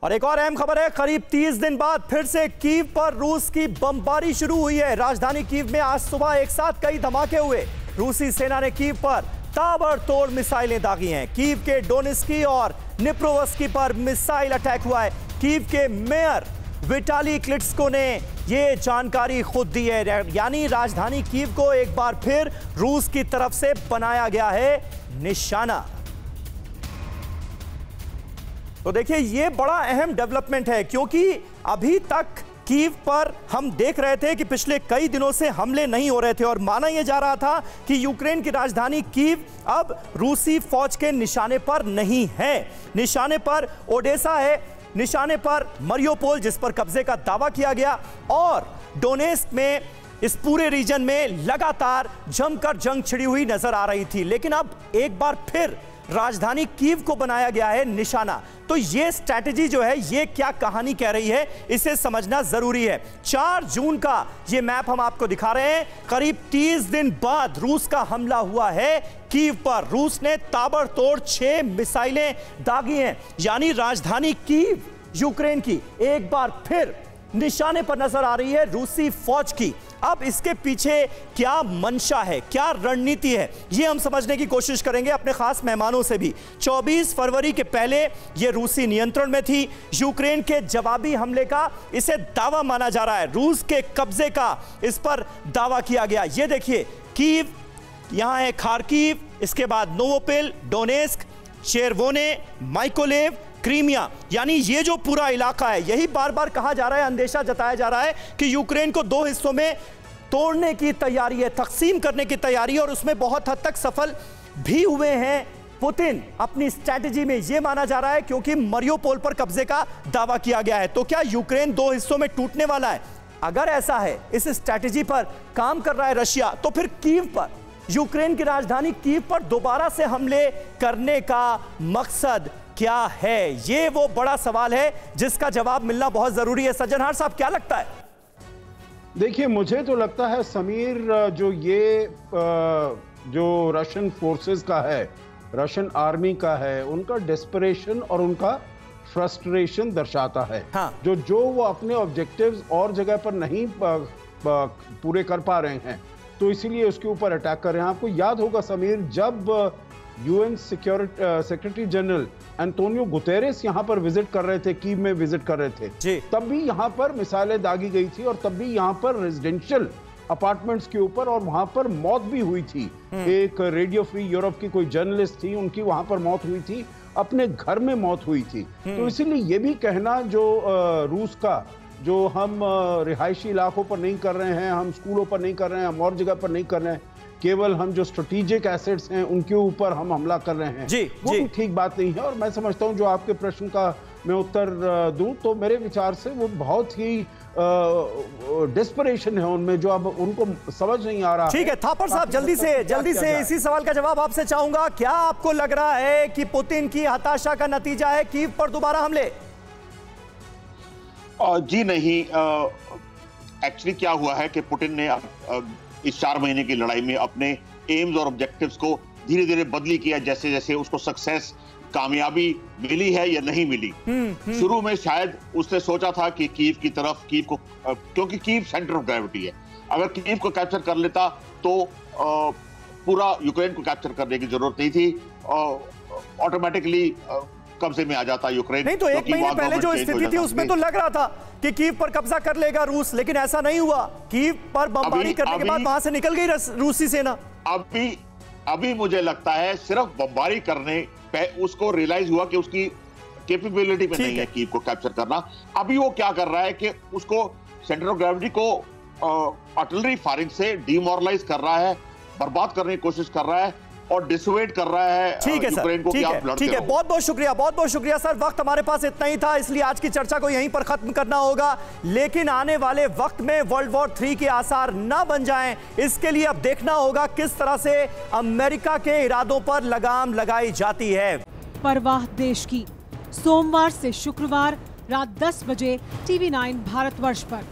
और एक और अहम खबर है, करीब 30 दिन बाद फिर से कीव पर रूस की बमबारी शुरू हुई है। राजधानी कीव में आज सुबह एक साथ कई धमाके हुए। रूसी सेना ने कीव पर ताबड़तोड़ मिसाइलें दागी हैं। कीव के डोनेस्की और निप्रोवस्की पर मिसाइल अटैक हुआ है। कीव के मेयर विटाली क्लिट्स्को ने यह जानकारी खुद दी है। यानी राजधानी कीव को एक बार फिर रूस की तरफ से बनाया गया है निशाना। तो देखिए ये बड़ा अहम डेवलपमेंट है, क्योंकि अभी तक कीव पर हम देख रहे थे कि पिछले कई दिनों से हमले नहीं हो रहे थे और माना यह जा रहा था कि यूक्रेन की राजधानी कीव अब रूसी फौज के निशाने पर नहीं है। निशाने पर ओडेसा है, निशाने पर मरियोपोल जिस पर कब्जे का दावा किया गया, और डोनेस्क में इस पूरे रीजन में लगातार जमकर जंग छिड़ी हुई नजर आ रही थी। लेकिन अब एक बार फिर राजधानी कीव को बनाया गया है निशाना। तो ये स्ट्रैटेजी जो है, ये क्या कहानी कह रही है, इसे समझना जरूरी है। 4 जून का ये मैप हम आपको दिखा रहे हैं। करीब 30 दिन बाद रूस का हमला हुआ है कीव पर। रूस ने ताबड़तोड़ 6 मिसाइलें दागी हैं। यानी राजधानी कीव यूक्रेन की एक बार फिर निशाने पर नजर आ रही है रूसी फौज की। अब इसके पीछे क्या मंशा है, क्या रणनीति है, यह हम समझने की कोशिश करेंगे अपने खास मेहमानों से भी। 24 फरवरी के पहले यह रूसी नियंत्रण में थी। यूक्रेन के जवाबी हमले का इसे दावा माना जा रहा है। रूस के कब्जे का इस पर दावा किया गया। यह देखिए कीव, यहां है खार्किव, इसके बाद नोवोपिल, डोनेस्क, चेरवोने, माइकोलेव, क्रीमिया। यानी ये जो पूरा इलाका है, यही बार बार कहा जा रहा है, अंदेशा जताया जा रहा है कि यूक्रेन को 2 हिस्सों में तोड़ने की तैयारी है, तकसीम करने की तैयारी है, और उसमें बहुत हद तक सफल भी हुए हैं पुतिन अपनी स्ट्रैटेजी में। यह माना जा रहा है क्योंकि मरियोपोल पर कब्जे का दावा किया गया है। तो क्या यूक्रेन 2 हिस्सों में टूटने वाला है? अगर ऐसा है, इस स्ट्रैटेजी पर काम कर रहा है रशिया, तो फिर कीव पर, यूक्रेन की राजधानी कीव पर दोबारा से हमले करने का मकसद क्या है? ये वो बड़ा सवाल है जिसका जवाब मिलना बहुत जरूरी है। सज्जनहार साहब, क्या लगता है? देखिए, मुझे तो लगता है समीर, जो रशियन फोर्सेस का है, रशियन आर्मी का है, उनका डेस्परेशन और उनका फ्रस्ट्रेशन दर्शाता है। हाँ। जो वो अपने ऑब्जेक्टिव्स और जगह पर नहीं पूरे कर पा रहे हैं, तो इसीलिए उसके ऊपर अटैक कर रहे हैं। आपको याद होगा समीर, जब UN secretary general Antonio Guterres यहां पर विजिट कर रहे थे, कीव में विजिट कर रहे थे, तब भी यहां पर मिसाइलें दागी गई थी, और तब भी यहां पर रेजिडेंशियल अपार्टमेंट्स के ऊपर, और वहां पर मौत भी हुई थी। एक रेडियो फ्री यूरोप की कोई जर्नलिस्ट थी, उनकी वहां पर मौत हुई थी, अपने घर में मौत हुई थी। तो इसीलिए ये भी कहना जो रूस का, जो हम रिहायशी इलाकों पर नहीं कर रहे हैं, हम स्कूलों पर नहीं कर रहे हैं, हम और जगह पर नहीं कर रहे हैं, केवल हम जो स्ट्रेटेजिक एसेट्स हैं उनके ऊपर हम हमला कर रहे हैं, वो भी ठीक बात नहीं है। और मैं समझता हूं, जो आपके प्रश्न का मैं उत्तर दूं, तो मेरे विचार से वो बहुत ही डेस्परेशन है उनमें, जो अब उनको समझ नहीं आ रहा। ठीक है थापर साहब, जल्दी से इसी सवाल का जवाब आपसे चाहूंगा। क्या आपको लग रहा है कि पुतिन की हताशा का नतीजा है कीव पर दोबारा हमले? जी नहीं, एक्चुअली क्या हुआ है कि पुतिन ने इस 4 महीने की लड़ाई में अपने एम्स और ऑब्जेक्टिव्स को धीरे धीरे बदली किया, जैसे जैसे उसको सक्सेस, कामयाबी मिली है या नहीं मिली। शुरू में शायद उसने सोचा था कि कीव की तरफ, कीव को, क्योंकि कीव सेंटर ऑफ ग्रेविटी है, अगर कीव को कैप्चर कर लेता तो पूरा यूक्रेन को कैप्चर करने की जरूरत नहीं थी, ऑटोमेटिकली कब्जे में आ जाता यूक्रेन। नहीं तो 1 महीने पहले जो स्थिति थी उसमें तो लग रहा था कि कीव पर कब्जा कर लेगा रूस, लेकिन ऐसा नहीं हुआ। कीव पर बमबारी करने के बाद वहां से निकल गई रूसी सेना। अभी मुझे लगता है सिर्फ बमबारी करने पे उसको रियलाइज हुआ कि उसकी कैपेबिलिटी में नहीं है कीव को कैप्चर करना। अभी वो क्या कर रहा है कि उसको सेंटर ऑफ ग्रेविटी को आर्टिलरी फायरिंग से डिमोरलाइज कर रहा है, बर्बाद करने की कोशिश कर रहा है और डिसवेट कर रहा है यूक्रेन को कि आप लड़ते रहो। ठीक है, बहुत बहुत शुक्रिया सर। वक्त हमारे पास इतना ही था, इसलिए आज की चर्चा को यहीं पर खत्म करना होगा। लेकिन आने वाले वक्त में वर्ल्ड वॉर 3 के आसार ना बन जाएं, इसके लिए अब देखना होगा किस तरह से अमेरिका के इरादों पर लगाम लगाई जाती है। परवाह देश की, सोमवार से शुक्रवार रात 10 बजे TV9 भारतवर्ष पर।